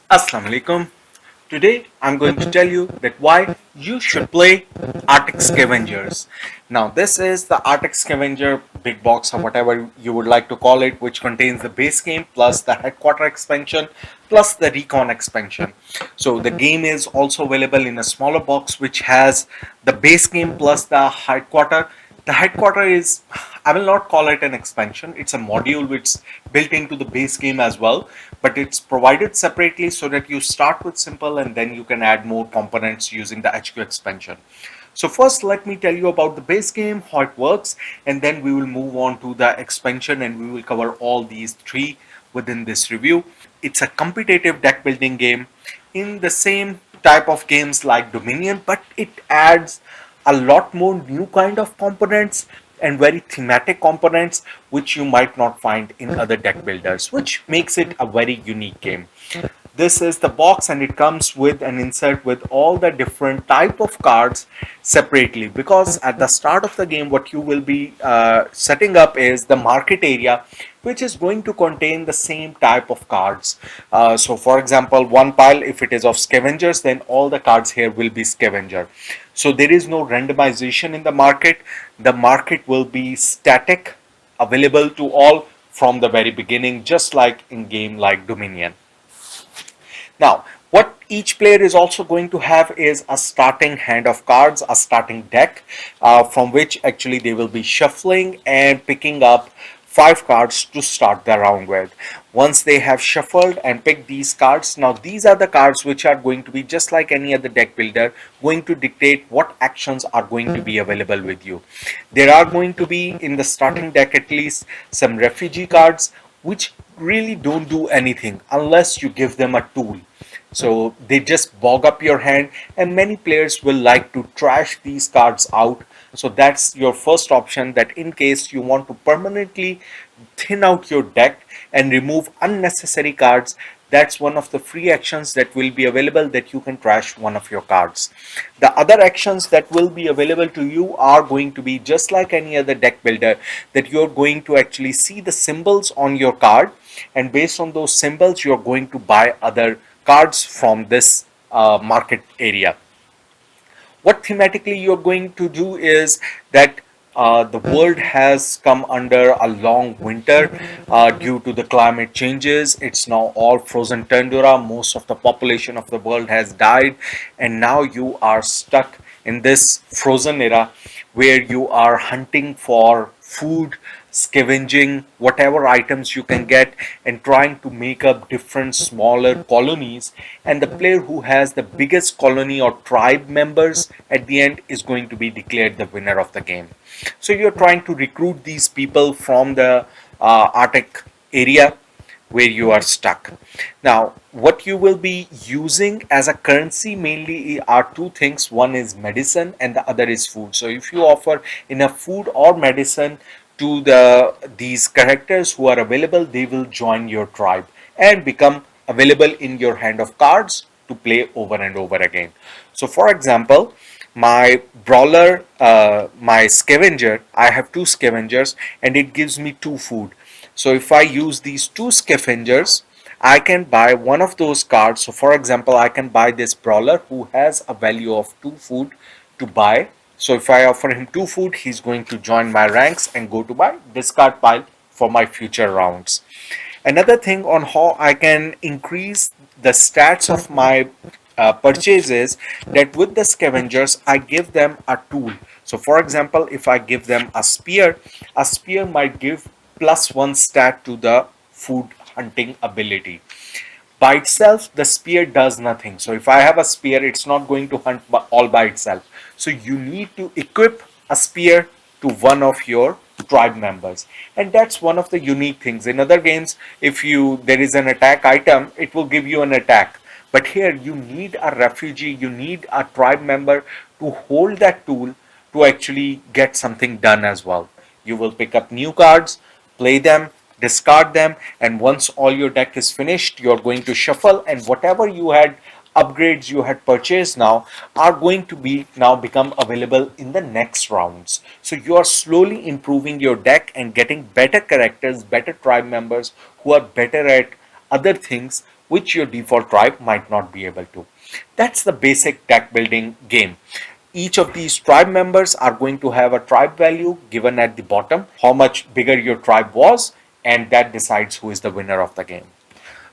Assalamu alaikum. Today I'm going to tell you that why you should play Arctic Scavengers. Now this is the Arctic Scavenger big box or whatever you would like to call it, which contains the base game plus the headquarter expansion plus the recon expansion. So the game is also available in a smaller box which has the base game plus the headquarter. The headquarter is, I will not call it an expansion, it's a module which is built into the base game as well, but it's provided separately so that you start with simple and then you can add more components using the HQ expansion. So first let me tell you about the base game, how it works, and then we will move on to the expansion and we will cover all these three within this review. It's a competitive deck building game in the same type of games like Dominion, but it adds a lot more new kind of components and very thematic components which you might not find in other deck builders, which makes it a very unique game. This is the box and it comes with an insert with all the different type of cards separately, because at the start of the game what you will be setting up is the market area, which is going to contain the same type of cards. So for example, one pile, if it is of scavengers, then all the cards here will be scavenger. So there is no randomization in the market. The market will be static, available to all from the very beginning, just like in game like Dominion. Now, what each player is also going to have is a starting hand of cards, a starting deck, from which actually they will be shuffling and picking up 5 cards to start the round with. Once they have shuffled and picked these cards, now these are the cards which are going to be, just like any other deck builder, going to dictate what actions are going to be available with you. There are going to be in the starting deck at least some refugee cards which really don't do anything unless you give them a tool. So they just bog up your hand, and many players will like to trash these cards out. So that's your first option, that in case you want to permanently thin out your deck and remove unnecessary cards, that's one of the free actions that will be available, that you can trash one of your cards. The other actions that will be available to you are going to be just like any other deck builder, that you're going to actually see the symbols on your card, and based on those symbols you're going to buy other cards from this market area. What thematically you're going to do is that the world has come under a long winter due to the climate changes. It's now all frozen tundra. Most of the population of the world has died, and now you are stuck in this frozen era where you are hunting for food, scavenging whatever items you can get, and trying to make up different smaller colonies. And the player who has the biggest colony or tribe members at the end is going to be declared the winner of the game. So you're trying to recruit these people from the Arctic area where you are stuck. Now, what you will be using as a currency mainly are two things. One is medicine and the other is food. So if you offer enough food or medicine to these characters who are available, they will join your tribe and become available in your hand of cards to play over and over again. So for example, my brawler, my scavenger, I have 2 scavengers and it gives me 2 food. So if I use these 2 scavengers, I can buy one of those cards. So for example, I can buy this brawler who has a value of 2 food to buy. So if I offer him 2 food, he's going to join my ranks and go to my discard pile for my future rounds. Another thing on how I can increase the stats of my purchases, that with the scavengers I give them a tool. So for example, if I give them a spear might give +1 stat to the food hunting ability. By itself the spear does nothing. So if I have a spear, it's not going to hunt all by itself. So you need to equip a spear to one of your tribe members, and that's one of the unique things. In other games, if you there is an attack item, it will give you an attack, but here you need a refugee, you need a tribe member to hold that tool to actually get something done as well. You will pick up new cards, play them, discard them, and once all your deck is finished, you're going to shuffle, and whatever you had upgrades you had purchased now are going to be now become available in the next rounds. So you are slowly improving your deck and getting better characters, better tribe members who are better at other things which your default tribe might not be able to. That's the basic deck building game. Each of these tribe members are going to have a tribe value given at the bottom, how much bigger your tribe was, and that decides who is the winner of the game.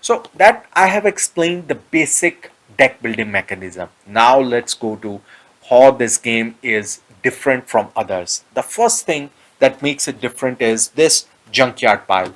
So that I have explained the basic deck building mechanism. Now let's go to how this game is different from others. The first thing that makes it different is this junkyard pile.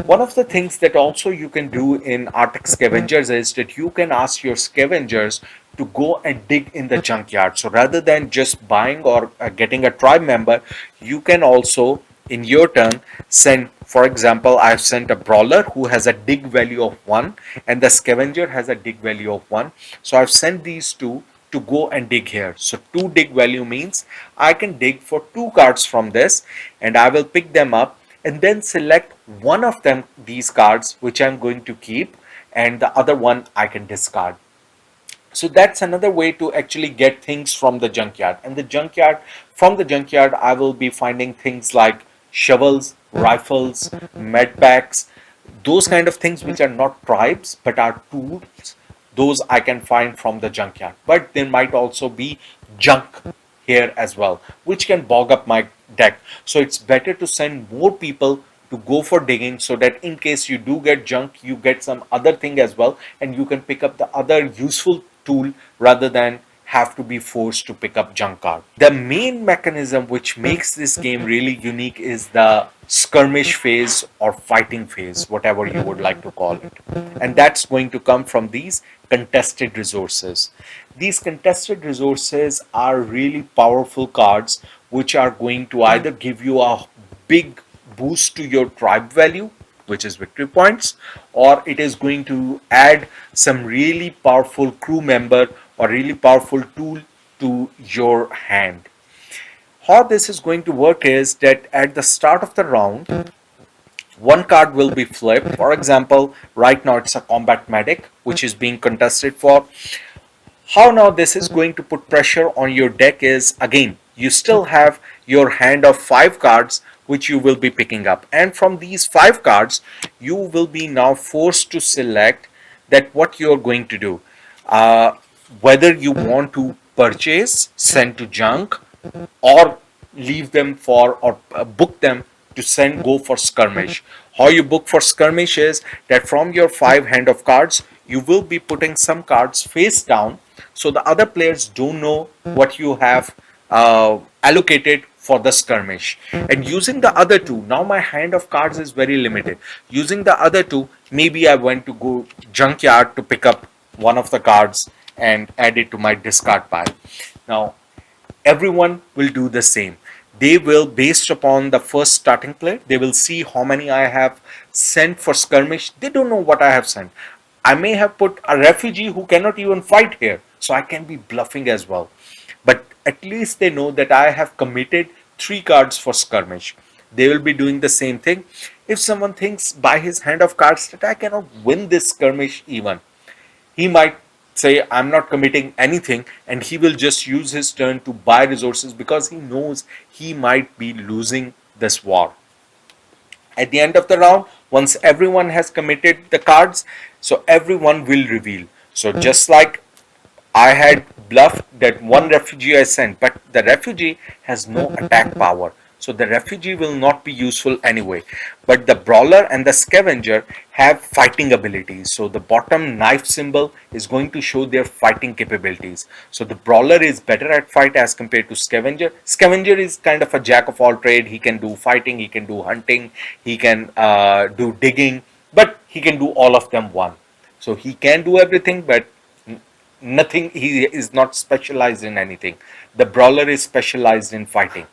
One of the things that also you can do in Arctic Scavengers is that you can ask your scavengers to go and dig in the junkyard. So rather than just buying or getting a tribe member, you can also in your turn send, for example, I've sent a brawler who has a dig value of 1 and the scavenger has a dig value of 1. So I've sent these two to go and dig here. So 2 dig value means I can dig for 2 cards from this and I will pick them up and then select one of them, these cards, which I'm going to keep, and the other one I can discard. So that's another way to actually get things from the junkyard. And from the junkyard, I will be finding things like shovels, rifles, med packs, those kind of things which are not tribes but are tools. Those I can find from the junkyard. But there might also be junk here as well, which can bog up my deck. So it's better to send more people to go for digging so that in case you do get junk, you get some other thing as well and you can pick up the other useful tool rather than have to be forced to pick up junk card. The main mechanism which makes this game really unique is the skirmish phase or fighting phase, whatever you would like to call it. And that's going to come from these contested resources. These contested resources are really powerful cards which are going to either give you a big boost to your tribe value, which is victory points, or it is going to add some really powerful crew member or really powerful tool to your hand. How this is going to work is that at the start of the round, one card will be flipped. For example, right now it's a combat medic which is being contested for. How now this is going to put pressure on your deck is, again, you still have your hand of 5 cards which you will be picking up, and from these 5 cards you will be now forced to select that what you are going to do, whether you want to purchase, send to junk, or leave them for or book them to send go for skirmish. How you book for skirmish is that from your 5 hand of cards you will be putting some cards face down so the other players don't know what you have allocated for the skirmish. And using the other 2, now my hand of cards is very limited. Using the other 2, maybe I went to go junkyard to pick up one of the cards and add it to my discard pile. Now everyone will do the same. They will, based upon the first starting player, they will see how many I have sent for skirmish. They don't know what I have sent. I may have put a refugee who cannot even fight here, so I can be bluffing as well. But at least they know that I have committed 3 cards for skirmish. They will be doing the same thing. If someone thinks by his hand of cards that I cannot win this skirmish even, he might say I'm not committing anything and he will just use his turn to buy resources because he knows he might be losing this war. At the end of the round, once everyone has committed the cards, so everyone will reveal. So just like I had bluffed that one refugee I sent, but the refugee has no attack power. So the refugee will not be useful anyway. But the brawler and the scavenger have fighting abilities. So the bottom knife symbol is going to show their fighting capabilities. So the brawler is better at fight as compared to scavenger. Scavenger is kind of a jack of all trade. He can do fighting, he can do hunting, he can do digging, but he can do all of them one. So he can do everything, but nothing, he is not specialized in anything. The brawler is specialized in fighting.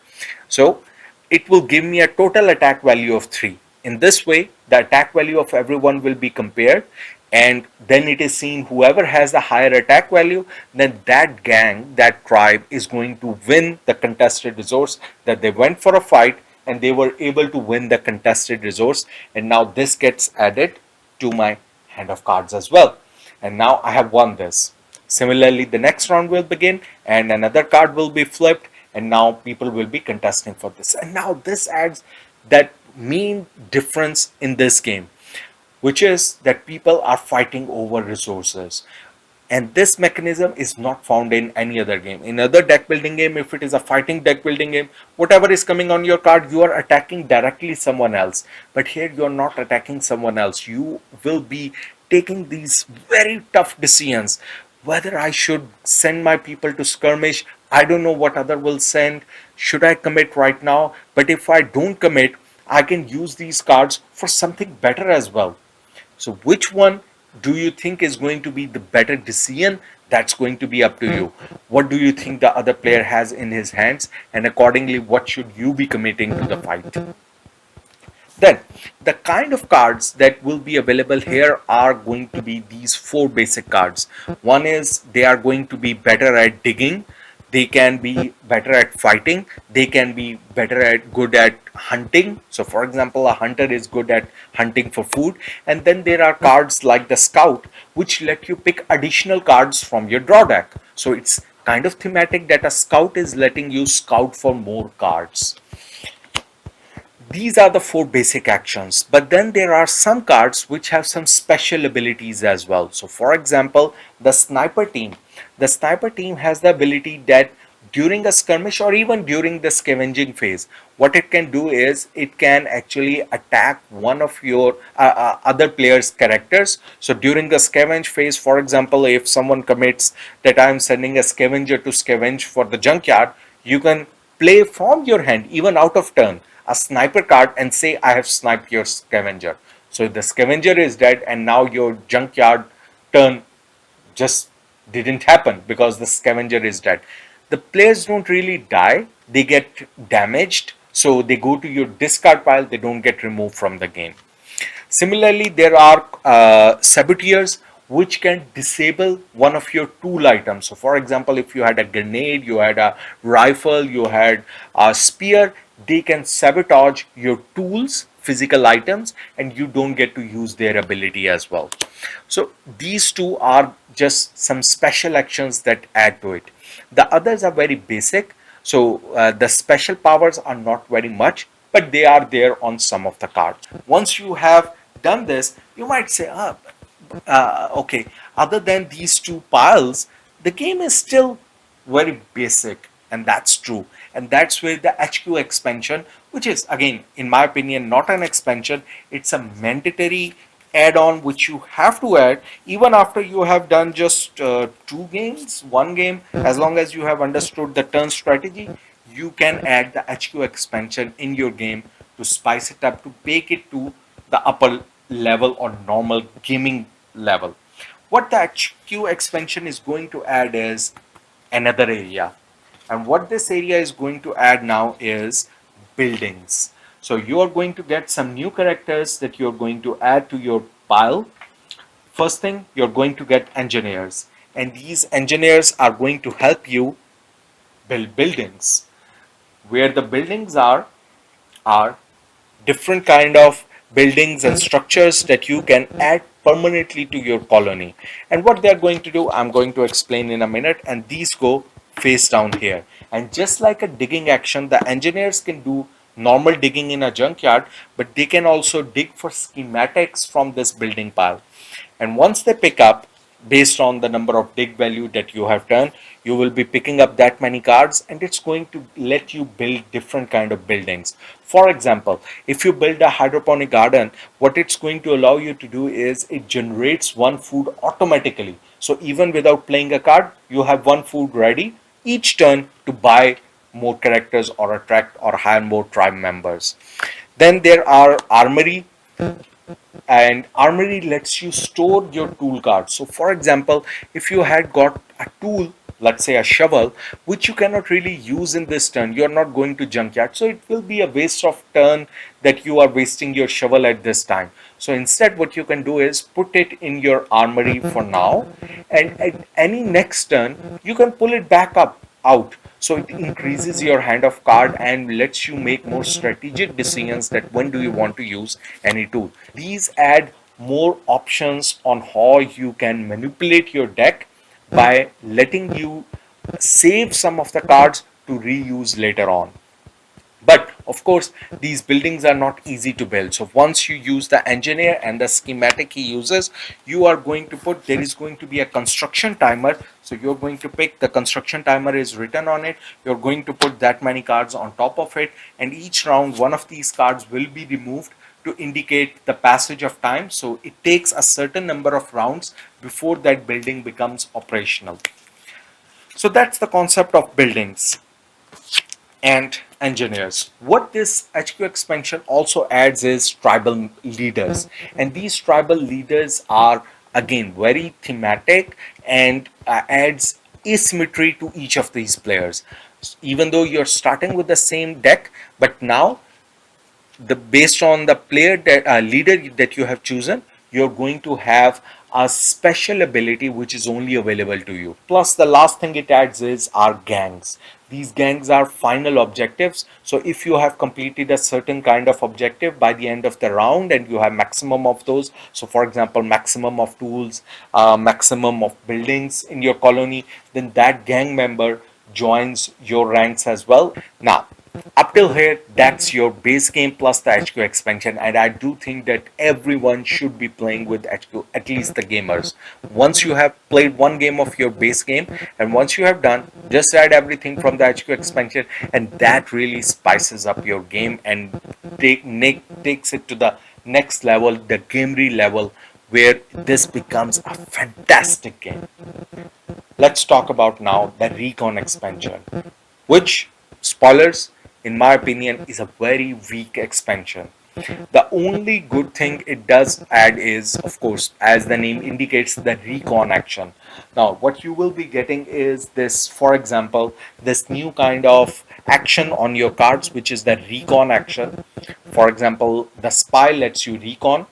So it will give me a total attack value of 3. In this way, the attack value of everyone will be compared, and then it is seen whoever has the higher attack value, then that gang, that tribe is going to win the contested resource, that they went for a fight and they were able to win the contested resource, and now this gets added to my hand of cards as well. And now I have won this. Similarly, the next round will begin and another card will be flipped, and now people will be contesting for this. And now this adds that main difference in this game. which is that people are fighting over resources. And this mechanism is not found in any other game. In other deck building game, if it is a fighting deck building game, whatever is coming on your card, you are attacking directly someone else. But here you are not attacking someone else. You will be taking these very tough decisions, whether I should send my people to skirmish. I don't know what other will send. Should I commit right now? But if I don't commit, I can use these cards for something better as well. So which one do you think is going to be the better decision? That's going to be up to you. What do you think the other player has in his hands? And accordingly, what should you be committing to the fight? Then, the kind of cards that will be available here are going to be these four basic cards. One is they are going to be better at digging, they can be better at fighting, they can be better at good at hunting. So for example, a hunter is good at hunting for food. And then there are cards like the scout, which let you pick additional cards from your draw deck. So it's kind of thematic that a scout is letting you scout for more cards. These are the four basic actions, but then there are some cards which have some special abilities as well. So for example, the sniper team has the ability that during a skirmish or even during the scavenging phase, what it can do is it can actually attack one of your other players characters. So during the scavenge phase, for example, if someone commits that I am sending a scavenger to scavenge for the junkyard, you can play from your hand even out of turn a sniper card and say I have sniped your scavenger. So the scavenger is dead and now your junkyard turn just didn't happen because the scavenger is dead. The players don't really die, they get damaged, so they go to your discard pile, they don't get removed from the game. Similarly, there are saboteurs which can disable one of your tool items. So for example, if you had a grenade, you had a rifle, you had a spear, they can sabotage your tools, physical items, and you don't get to use their ability as well. So these two are just some special actions that add to it. The others are very basic. So the special powers are not very much, but they are there on some of the cards. Once you have done this, you might say, okay, other than these two piles, the game is still very basic, and that's true. And that's where the HQ expansion, which is again, in my opinion, not an expansion, it's a mandatory add-on which you have to add even after you have done just two games, one game. As long as you have understood the turn strategy, you can add the HQ expansion in your game to spice it up, to take it to the upper level or normal gaming level. What the HQ expansion is going to add is another area, and what this area is going to add now is buildings. So you are going to get some new characters that you're going to add to your pile. First thing, you're going to get engineers, and these engineers are going to help you build buildings. Where the buildings are different kind of buildings and structures that you can add permanently to your colony. And what they're going to do, I'm going to explain in a minute. And these go face down here. And just like a digging action, the engineers can do normal digging in a junkyard, but they can also dig for schematics from this building pile. And once they pick up, based on the number of dig value that you have done, you will be picking up that many cards, and it's going to let you build different kind of buildings. For example, if you build a hydroponic garden, what it's going to allow you to do is it generates one food automatically. So even without playing a card, you have one food ready each turn to buy more characters or attract or hire more tribe members. Then there are armory, and armory lets you store your tool cards. So for example, if you had got a tool, let's say a shovel, which you cannot really use in this turn, you're not going to junkyard, so it will be a waste of turn that you are wasting your shovel at this time. So instead what you can do is put it in your armory for now, and at any next turn you can pull it back up out. So it increases your hand of card and lets you make more strategic decisions that when do you want to use any tool. These add more options on how you can manipulate your deck by letting you save some of the cards to reuse later on. But Of course, these buildings are not easy to build. So once you use the engineer and the schematic he uses, you are going to put, there is going to be a construction timer. So you're going to pick, the construction timer is written on it. You're going to put that many cards on top of it, and each round one of these cards will be removed to indicate the passage of time. So it takes a certain number of rounds before that building becomes operational. So that's the concept of buildings and engineers. What this HQ expansion also adds is tribal leaders, and these tribal leaders are again very thematic and adds asymmetry to each of these players. Even though you're starting with the same deck, but now the based on the player that leader that you have chosen, you're going to have a special ability which is only available to you. Plus the last thing it adds is our gangs. These gangs are final objectives. So if you have completed a certain kind of objective by the end of the round and you have maximum of those, so for example maximum of tools, maximum of buildings in your colony, then that gang member joins your ranks as well. Now up till here, that's your base game plus the HQ expansion, and I do think that everyone should be playing with HQ, at least the gamers. Once you have played one game of your base game, and once you have done, just add everything from the HQ expansion, and that really spices up your game and takes it to the next level, the gamery level, where this becomes a fantastic game. Let's talk about now the Recon expansion, which, spoilers, in my opinion, is a very weak expansion. The only good thing it does add is, of course, as the name indicates, the recon action. Now, what you will be getting is this, for example, this new kind of action on your cards, which is the recon action. For example, the spy lets you recon.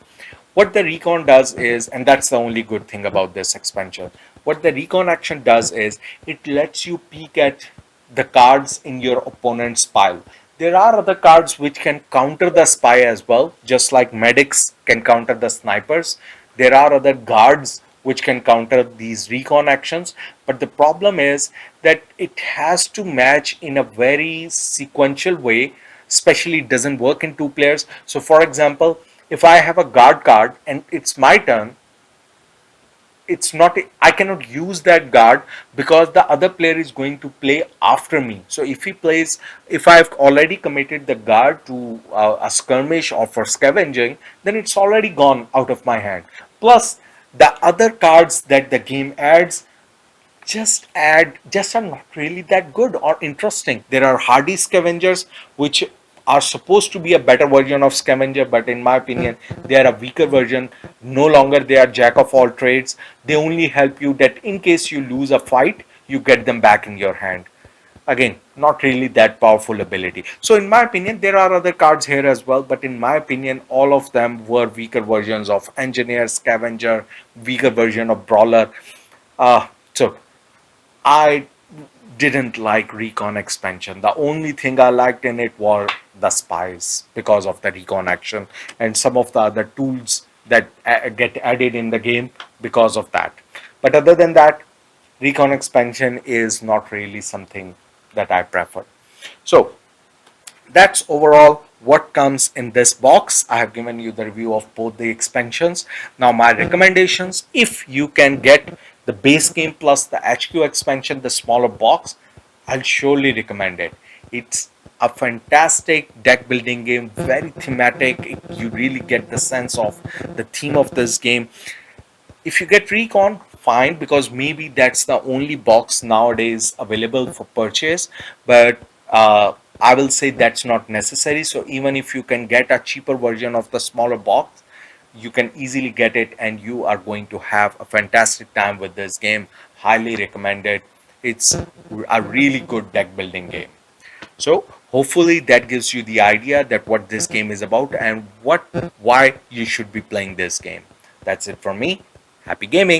What the recon does is, and that's the only good thing about this expansion, what the recon action does is it lets you peek at the cards in your opponent's pile. There are other cards which can counter the spy as well, just like medics can counter the snipers. There are other guards which can counter these recon actions, but the problem is that it has to match in a very sequential way, especially it doesn't work in two players. So for example, if I have a guard card and it's my turn, it's not, I cannot use that guard because the other player is going to play after me. So if he plays, if I've already committed the guard to a skirmish or for scavenging, then it's already gone out of my hand. Plus the other cards that the game adds just are not really that good or interesting. There are hardy scavengers which are supposed to be a better version of scavenger, but in my opinion they are a weaker version. No longer they are jack of all trades. They only help you that in case you lose a fight, you get them back in your hand. Again, not really that powerful ability. So in my opinion, there are other cards here as well, but in my opinion all of them were weaker versions of engineer, scavenger, weaker version of brawler. So I didn't like Recon expansion. The only thing I liked in it were the spies because of the Recon action and some of the other tools that get added in the game because of that. But other than that, Recon expansion is not really something that I prefer. So that's overall what comes in this box. I have given you the review of both the expansions. Now my recommendations, if you can get the base game plus the HQ expansion, the smaller box, I'll surely recommend it. It's a fantastic deck building game, very thematic. You really get the sense of the theme of this game. If you get Recon, fine, because maybe that's the only box nowadays available for purchase, but I will say that's not necessary. So even if you can get a cheaper version of the smaller box, you can easily get it and you are going to have a fantastic time with this game. Highly recommended. It's a really good deck building game. So hopefully that gives you the idea that what this game is about and why you should be playing this game. That's it from me. Happy gaming.